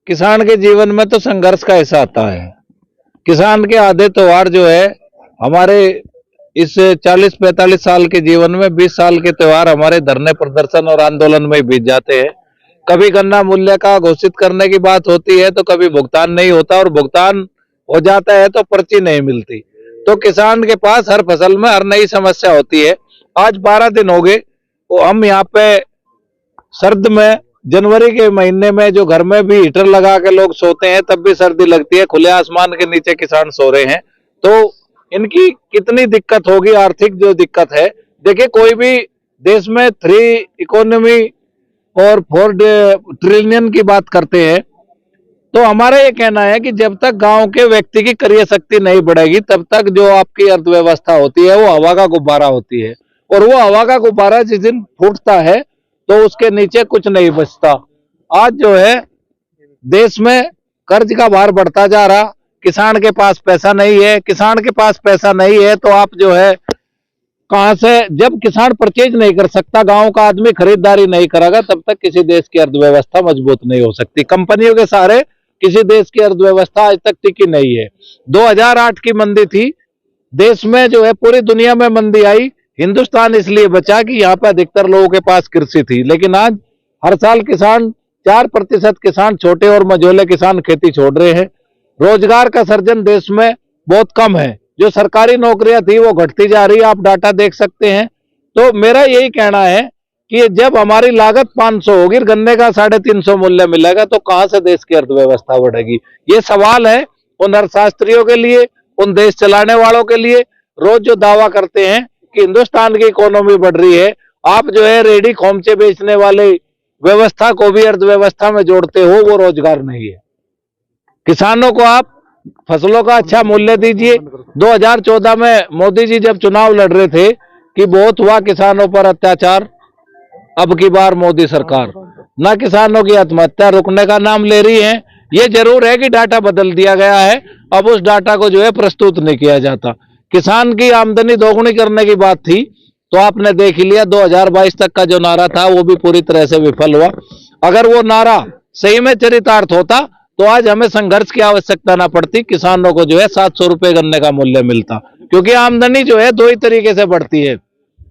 किसान के जीवन में तो संघर्ष का हिस्सा आता है। किसान के आधे त्योहार जो है हमारे इस 40-45 साल के जीवन में 20 साल के त्योहार हमारे धरने प्रदर्शन और आंदोलन में बीत जाते हैं। कभी गन्ना मूल्य का घोषित करने की बात होती है तो कभी भुगतान नहीं होता, और भुगतान हो जाता है तो पर्ची नहीं मिलती। तो किसान के पास हर फसल में हर नई समस्या होती है। आज 12 दिन हो गए तो हम यहाँ पे सर्द में, जनवरी के महीने में जो घर में भी हीटर लगा के लोग सोते हैं तब भी सर्दी लगती है, खुले आसमान के नीचे किसान सो रहे हैं। तो इनकी कितनी दिक्कत होगी, आर्थिक जो दिक्कत है। देखिए, कोई भी देश में 3 इकोनॉमी और 4 ट्रिलियन की बात करते हैं, तो हमारा ये कहना है कि जब तक गांव के व्यक्ति की क्रय शक्ति नहीं बढ़ेगी तब तक जो आपकी अर्थव्यवस्था होती है वो हवा का गुब्बारा होती है, और वो हवा का गुब्बारा जिस दिन फूटता है तो उसके नीचे कुछ नहीं बचता। आज जो है देश में कर्ज का भार बढ़ता जा रहा, किसान के पास पैसा नहीं है। किसान के पास पैसा नहीं है तो आप जो है कहां से, जब किसान परचेज नहीं कर सकता, गांव का आदमी खरीदारी नहीं करेगा, तब तक किसी देश की अर्थव्यवस्था मजबूत नहीं हो सकती। कंपनियों के सहारे किसी देश की अर्थव्यवस्था आज तक टिकी नहीं है। 2008 की मंदी थी, देश में जो है पूरी दुनिया में मंदी आई, हिंदुस्तान इसलिए बचा कि यहाँ पे अधिकतर लोगों के पास कृषि थी। लेकिन आज हर साल किसान 4% किसान, छोटे और मझोले किसान खेती छोड़ रहे हैं। रोजगार का सर्जन देश में बहुत कम है, जो सरकारी नौकरियां थी वो घटती जा रही है, आप डाटा देख सकते हैं। तो मेरा यही कहना है कि जब हमारी लागत 500 होगी, गन्ने का 350 मूल्य मिलेगा, तो कहां से देश की अर्थव्यवस्था बढ़ेगी? ये सवाल है उन अर्थशास्त्रियों के लिए, उन देश चलाने वालों के लिए। रोज जो दावा करते हैं कि हिंदुस्तान की इकोनॉमी बढ़ रही है, आप जो है रेडी खोमचे बेचने वाले व्यवस्था को भी अर्थव्यवस्था में जोड़ते हो, वो रोजगार नहीं है। किसानों को आप फसलों का अच्छा मूल्य दीजिए। 2014 में मोदी जी जब चुनाव लड़ रहे थे कि बहुत हुआ किसानों पर अत्याचार, अब की बार मोदी सरकार ना किसानों की आत्महत्या रुकने का नाम ले रही है। ये जरूर है कि डाटा बदल दिया गया है, अब उस डाटा को जो है प्रस्तुत नहीं किया जाता। किसान की आमदनी दोगुनी करने की बात थी, तो आपने देख लिया 2022 तक का जो नारा था वो भी पूरी तरह से विफल हुआ। अगर वो नारा सही में चरितार्थ होता तो आज हमें संघर्ष की आवश्यकता ना पड़ती, किसानों को जो है 700 रुपए गन्ने का मूल्य मिलता। क्योंकि आमदनी जो है 2 ही तरीके से बढ़ती है,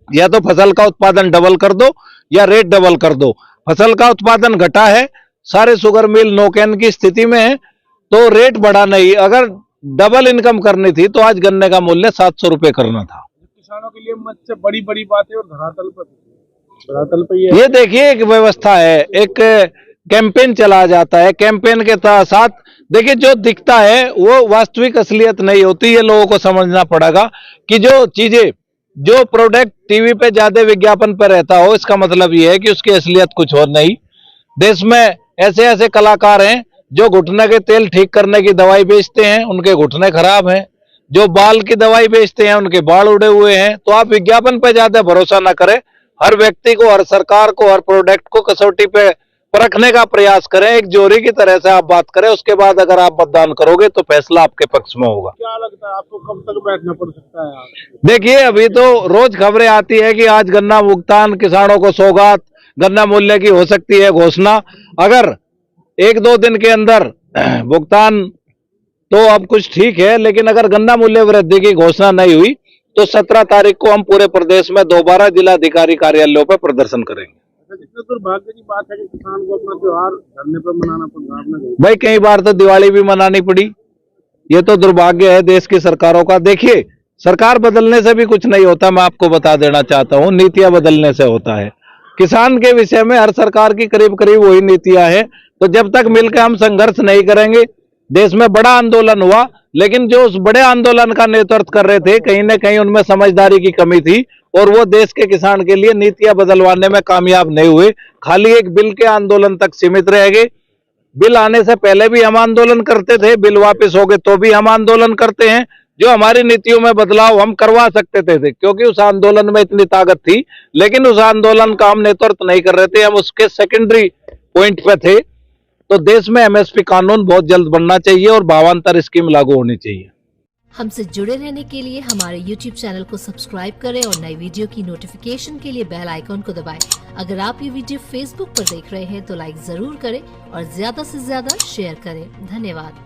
या तो फसल का उत्पादन डबल कर दो या रेट डबल कर दो। फसल का उत्पादन घटा है, सारे शुगर मिल नौकैन की स्थिति में है, तो रेट बढ़ा नहीं। अगर डबल इनकम करनी थी तो आज गन्ने का मूल्य 700 रुपए करना था। किसानों के लिए सबसे बड़ी बात है, और धरातल पर ये देखिए एक व्यवस्था है, एक कैंपेन चला जाता है। कैंपेन के साथ देखिए जो दिखता है वो वास्तविक असलियत नहीं होती। ये लोगों को समझना पड़ेगा कि जो चीजें, जो प्रोडक्ट टीवी पे ज्यादा विज्ञापन पे रहता हो, इसका मतलब ये है कि उसकी असलियत कुछ और नहीं। देश में ऐसे ऐसे कलाकार हैं जो घुटने के तेल ठीक करने की दवाई बेचते हैं, उनके घुटने खराब हैं। जो बाल की दवाई बेचते हैं उनके बाल उड़े हुए हैं। तो आप विज्ञापन पे ज्यादा भरोसा ना करें। हर व्यक्ति को, हर सरकार को, हर प्रोडक्ट को कसौटी पे परखने का प्रयास करें। एक जोरी की तरह से आप बात करें, उसके बाद अगर आप मतदान करोगे तो फैसला आपके पक्ष में होगा। क्या लगता है आपको, कब तक बैठना पड़ सकता है? देखिए, अभी तो रोज खबरें आती है कि आज गन्ना भुगतान, किसानों को सौगात, गन्ना मूल्य की हो सकती है घोषणा। अगर 1-2 दिन के अंदर भुगतान तो अब कुछ ठीक है, लेकिन अगर गन्ना मूल्य वृद्धि की घोषणा नहीं हुई तो 17 तारीख को हम पूरे प्रदेश में दोबारा जिलाधिकारी कार्यालयों पर प्रदर्शन करेंगे। कितना दुर्भाग्य की बात है कि किसान को अपना त्योहार धरने पर मनाना पड़ रहा है। भाई, कई बार तो दिवाली भी मनानी पड़ी। ये तो दुर्भाग्य है देश की सरकारों का। देखिए, सरकार बदलने से भी कुछ नहीं होता, मैं आपको बता देना चाहता हूँ, नीतियां बदलने से होता है। किसान के विषय में हर सरकार की करीब करीब वही नीतियां हैं। तो जब तक मिलकर हम संघर्ष नहीं करेंगे, देश में बड़ा आंदोलन हुआ, लेकिन जो उस बड़े आंदोलन का नेतृत्व कर रहे थे, कहीं ना कहीं उनमें समझदारी की कमी थी, और वो देश के किसान के लिए नीतियां बदलवाने में कामयाब नहीं हुए। खाली एक बिल के आंदोलन तक सीमित रह गए। बिल आने से पहले भी हम आंदोलन करते थे, बिल वापस हो गए तो भी हम आंदोलन करते हैं। जो हमारी नीतियों में बदलाव हम करवा सकते थे, क्योंकि उस आंदोलन में इतनी ताकत थी, लेकिन उस आंदोलन का हम नेतृत्व नहीं कर रहे थे, हम उसके सेकेंडरी पॉइंट पे थे। तो देश में एमएसपी कानून बहुत जल्द बनना चाहिए और भावांतर स्कीम लागू होनी चाहिए। हमसे जुड़े रहने के लिए हमारे YouTube चैनल को सब्सक्राइब करें और नई वीडियो की नोटिफिकेशन के लिए बेल आइकॉन को दबाएं। अगर आप ये वीडियो Facebook पर देख रहे हैं तो लाइक जरूर करें और ज्यादा से ज्यादा शेयर करें। धन्यवाद।